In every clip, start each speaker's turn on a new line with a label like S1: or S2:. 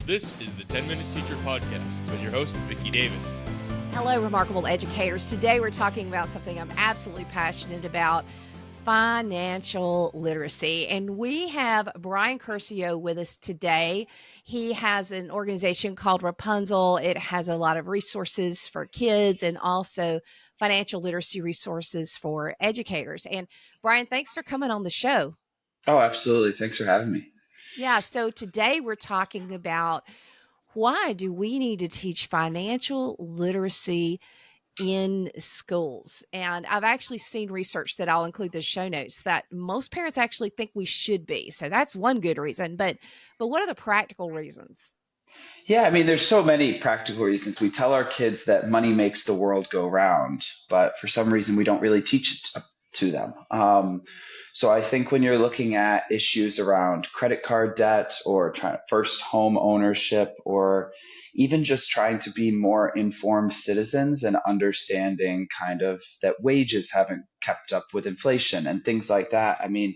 S1: This is the 10-Minute Teacher Podcast with your host, Vicki Davis.
S2: Hello, remarkable educators. Today we're talking about something I'm absolutely passionate about, financial literacy. And we have Brian Curcio with us today. He has an organization called Rapunzl. It has a lot of resources for kids and also financial literacy resources for educators. And Brian, thanks for coming on the show.
S3: Oh, absolutely. Thanks for having me.
S2: Yeah, so today we're talking about why do we need to teach financial literacy in schools? And I've actually seen research that I'll include the show notes that most parents actually think we should be. So that's one good reason. But what are the practical reasons?
S3: Yeah, I mean, there's so many practical reasons. We tell our kids that money makes the world go round, but for some reason we don't really teach it to them. So I think when you're looking at issues around credit card debt or first home ownership, or even just trying to be more informed citizens and understanding kind of that wages haven't kept up with inflation and things like that. I mean,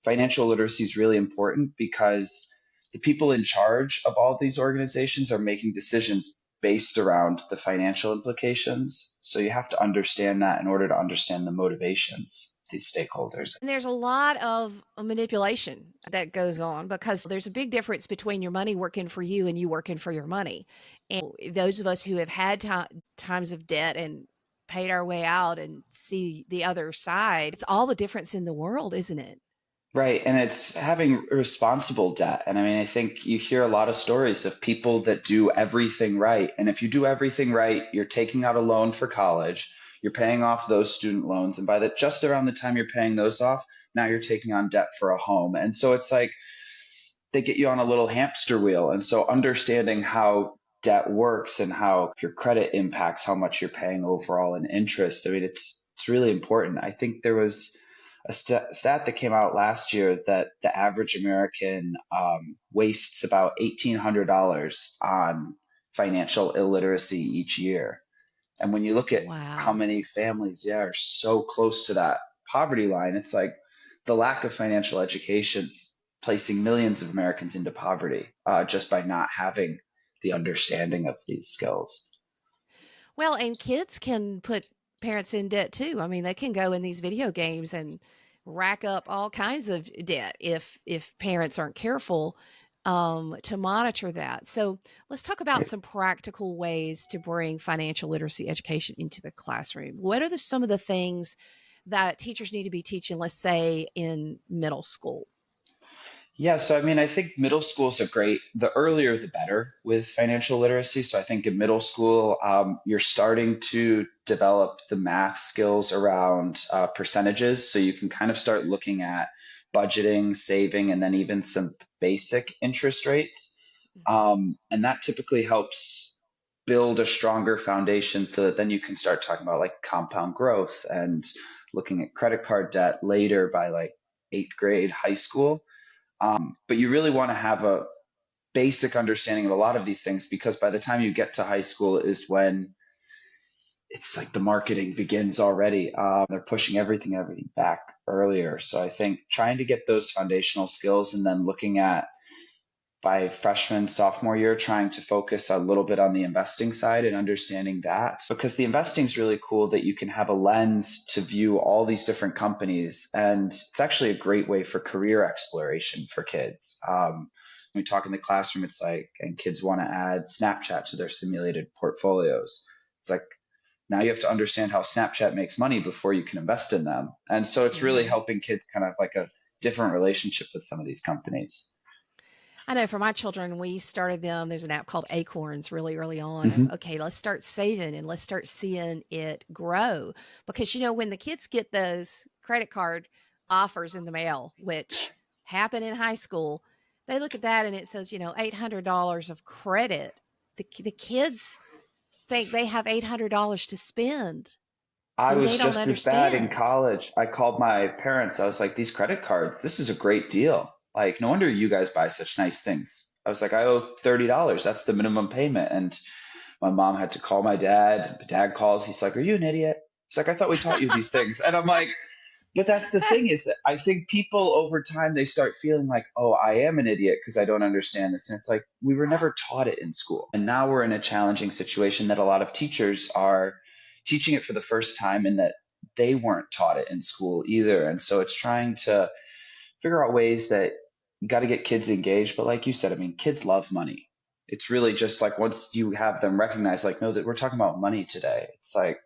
S3: financial literacy is really important because the people in charge of all these organizations are making decisions based around the financial implications. So you have to understand that in order to understand the motivations of these stakeholders.
S2: And there's a lot of manipulation that goes on because there's a big difference between your money working for you and you working for your money. And those of us who have had times of debt and paid our way out and see the other side, it's all the difference in the world, isn't it?
S3: Right. And it's having responsible debt. And I mean, I think you hear a lot of stories of people that do everything right. And if you do everything right, you're taking out a loan for college, you're paying off those student loans. And by just around the time you're paying those off, now you're taking on debt for a home. And so it's like they get you on a little hamster wheel. And so understanding how debt works and how your credit impacts how much you're paying overall in interest. I mean, it's really important. I think there was a stat that came out last year that the average American wastes about $1,800 on financial illiteracy each year. And when you look at how
S2: Wow.
S3: many families, are so close to that poverty line, it's like the lack of financial education's placing millions of Americans into poverty just by not having the understanding of these skills.
S2: Well, and kids can put parents in debt too. I mean, they can go in these video games and rack up all kinds of debt if parents aren't careful to monitor that. So let's talk about some practical ways to bring financial literacy education into the classroom. What are some of the things that teachers need to be teaching, let's say, in middle school?
S3: Yeah, so I mean, I think middle schools are great. The earlier, the better with financial literacy. So I think in middle school, you're starting to develop the math skills around percentages. So you can kind of start looking at budgeting, saving, and then even some basic interest rates. And that typically helps build a stronger foundation so that then you can start talking about like compound growth and looking at credit card debt later by like eighth grade, high school. But you really want to have a basic understanding of a lot of these things because by the time you get to high school is when it's like the marketing begins already. They're pushing everything back earlier. So I think trying to get those foundational skills and then looking at by freshman, sophomore year, trying to focus a little bit on the investing side and understanding that because the investing is really cool that you can have a lens to view all these different companies. And it's actually a great way for career exploration for kids. When we talk in the classroom, it's like, and kids want to add Snapchat to their simulated portfolios. It's like, now you have to understand how Snapchat makes money before you can invest in them. And so it's really
S2: Mhm.
S3: helping kids kind of like a different relationship with some of these companies.
S2: I know for my children, we started them. There's an app called Acorns really early on. Of
S3: Mhm.
S2: okay, let's start saving and let's start seeing it grow. Because, when the kids get those credit card offers in the mail, which happen in high school, they look at that and it says, $800 of credit. The kids think they have $800 to spend
S3: I
S2: and
S3: was
S2: they don't
S3: just as bad in
S2: understand.
S3: college. I called my parents. I was like, these credit cards, this is a great deal. Like, no wonder you guys buy such nice things. I was like, I owe $30. That's the minimum payment. And my mom had to call my dad. My dad calls. He's like, are you an idiot? He's like, I thought we taught you these things. And I'm like, But that's the thing is that I think people over time they start feeling like, oh, I am an idiot because I don't understand this. And it's like we were never taught it in school. And now we're in a challenging situation that a lot of teachers are teaching it for the first time and that they weren't taught it in school either. And so it's trying to figure out ways that you got to get kids engaged. But like you said, I mean, kids love money. It's really just like once you have them recognize, like, no, that we're talking about money today. It's like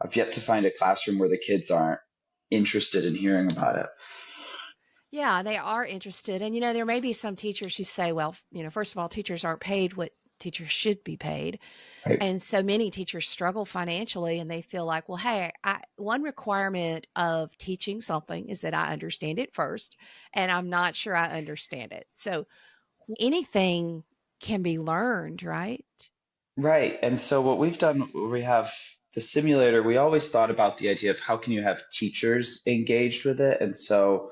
S3: I've yet to find a classroom where the kids aren't interested in hearing about it.
S2: Yeah, they are interested. And, there may be some teachers who say, well, first of all, teachers aren't paid what teachers should be paid.
S3: Right.
S2: And so many teachers struggle financially and they feel like, well, hey, one requirement of teaching something is that I understand it first, and I'm not sure I understand it. So anything can be learned, right?
S3: Right. And so what we've done, we have the simulator, we always thought about the idea of how can you have teachers engaged with it. And so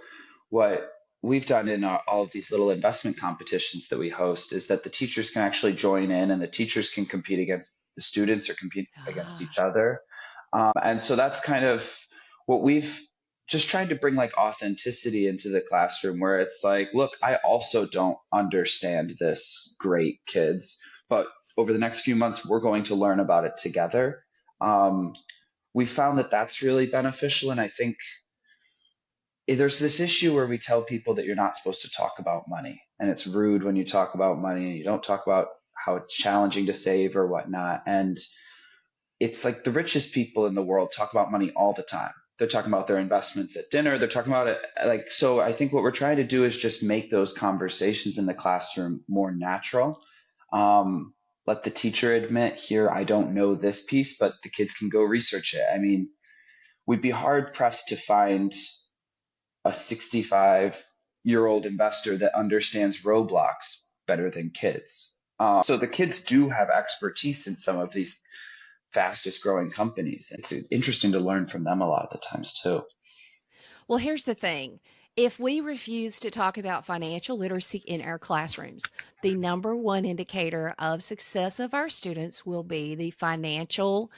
S3: what we've done in all of these little investment competitions that we host is that the teachers can actually join in and the teachers can compete against the students or compete against each
S2: Ah,
S3: other. And so that's kind of what we've just tried to bring like authenticity into the classroom where it's like, look, I also don't understand this great, kids, but over the next few months, we're going to learn about it together. Um, we found that that's really beneficial. And I think there's this issue where we tell people that you're not supposed to talk about money and it's rude when you talk about money and you don't talk about how it's challenging to save or whatnot. And it's like the richest people in the world talk about money all the time. They're talking about their investments at dinner. They're talking about it like, so I think what we're trying to do is just make those conversations in the classroom more natural. Let the teacher admit here, I don't know this piece, but the kids can go research it. I mean, we'd be hard pressed to find a 65-year-old investor that understands Roblox better than kids. So the kids do have expertise in some of these fastest growing companies. It's interesting to learn from them a lot of the times too.
S2: well, here's the thing. If we refuse to talk about financial literacy in our classrooms, the number one indicator of success of our students will be the financial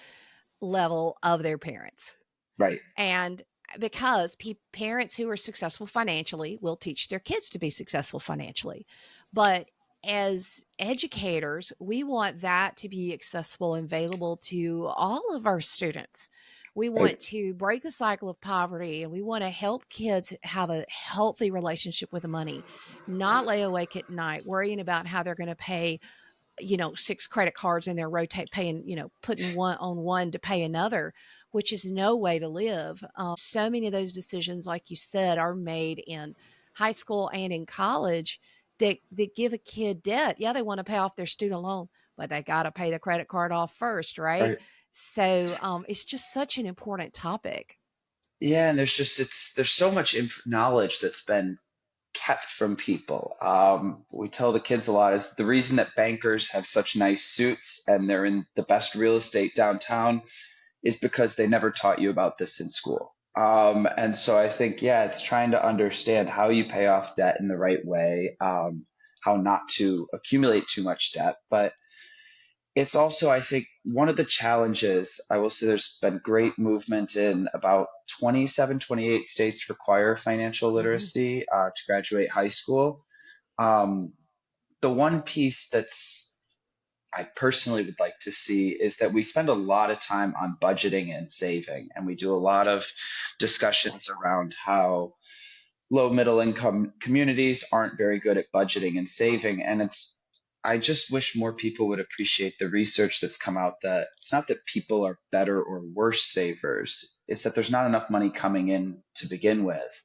S2: level of their parents.
S3: Right.
S2: And because parents who are successful financially will teach their kids to be successful financially. But as educators, we want that to be accessible and available to all of our students. We
S3: Right.
S2: want to break the cycle of poverty and we want to help kids have a healthy relationship with money, not lay awake at night worrying about how they're going to pay 6 credit cards and they're rotate paying, putting one on one to pay another, which is no way to live. So many of those decisions, like you said, are made in high school and in college that give a kid debt. Yeah, they want to pay off their student loan, but they got to pay the credit card off first, right?
S3: Right.
S2: So it's just such an important topic.
S3: Yeah, and there's so much knowledge that's been kept from people. We tell the kids a lot is the reason that bankers have such nice suits and they're in the best real estate downtown is because they never taught you about this in school. And so I think, yeah, it's trying to understand how you pay off debt in the right way, how not to accumulate too much debt. But it's also, I think, one of the challenges. I will say there's been great movement in about 27, 28 states require financial
S2: Hmm.
S3: literacy to graduate high school. Um, the one piece that's I personally would like to see is that we spend a lot of time on budgeting and saving, and we do a lot of discussions around how low middle income communities aren't very good at budgeting and saving. And I just wish more people would appreciate the research that's come out that it's not that people are better or worse savers, it's that there's not enough money coming in to begin with.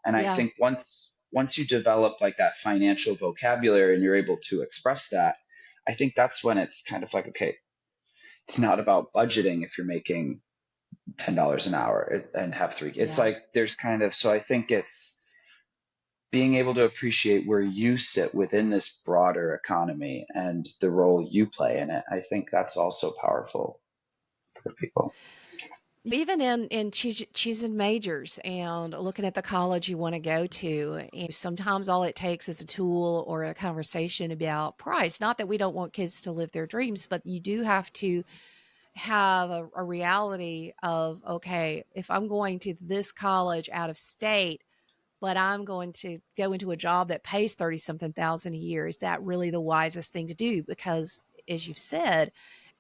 S3: And I
S2: Yeah.
S3: think once you develop like that financial vocabulary and you're able to express that, I think that's when it's kind of like, okay, it's not about budgeting if you're making $10 an hour and have three. It's
S2: Yeah.
S3: like there's kind of, so I think it's being able to appreciate where you sit within this broader economy and the role you play in it. I think that's also powerful for people.
S2: Even in choosing majors and looking at the college you want to go to, and sometimes all it takes is a tool or a conversation about price. Not that we don't want kids to live their dreams, but you do have to have a reality of, okay, if I'm going to this college out of state, but I'm going to go into a job that pays 30 something thousand a year, is that really the wisest thing to do? Because as you've said,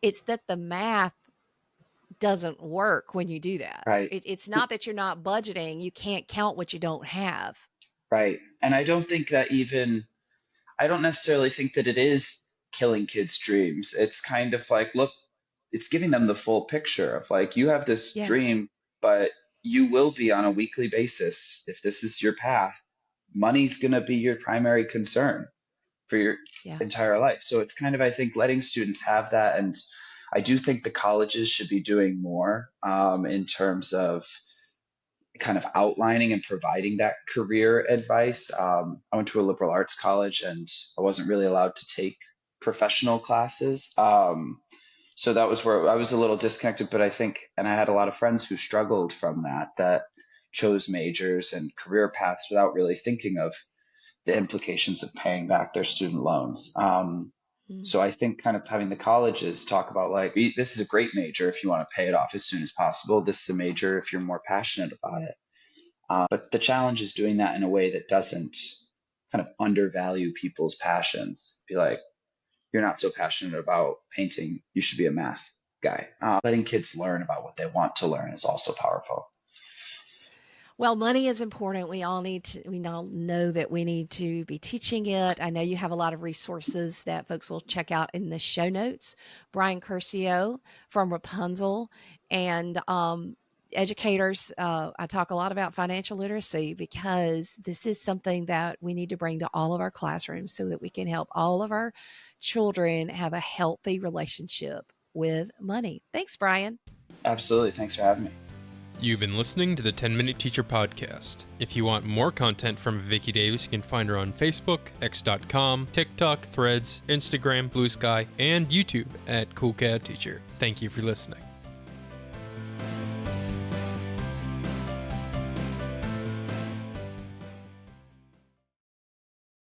S2: it's that the math doesn't work when you do that.
S3: Right.
S2: It's not that you're not budgeting. You can't count what you don't have.
S3: Right. And I don't think that even, I don't necessarily think that it is killing kids' dreams. It's kind of like, look, it's giving them the full picture of like, you have this
S2: Yeah.
S3: dream, but you will be on a weekly basis. If this is your path, money's going to be your primary concern for your
S2: Yeah.
S3: entire life. So it's kind of, I think, letting students have that. And I do think the colleges should be doing more in terms of kind of outlining and providing that career advice. I went to a liberal arts college and I wasn't really allowed to take professional classes. So that was where I was a little disconnected, but I think, and I had a lot of friends who struggled from that chose majors and career paths without really thinking of the implications of paying back their student loans.
S2: Mm.
S3: So I think kind of having the colleges talk about like, this is a great major if you want to pay it off as soon as possible. This is a major if you're more passionate about it. But the challenge is doing that in a way that doesn't kind of undervalue people's passions. Be like, you're not so passionate about painting, you should be a math guy. Letting kids learn about what they want to learn is also powerful.
S2: Well, money is important. We all know that we need to be teaching it. I know you have a lot of resources that folks will check out in the show notes. Brian Curcio from Rapunzl and educators. I talk a lot about financial literacy because this is something that we need to bring to all of our classrooms so that we can help all of our children have a healthy relationship with money. Thanks, Brian.
S3: Absolutely. Thanks for having me.
S1: You've been listening to the 10-Minute Teacher Podcast. If you want more content from Vicki Davis, you can find her on Facebook, X.com, TikTok, Threads, Instagram, Blue Sky, and YouTube at Cool Cat Teacher. Thank you for listening.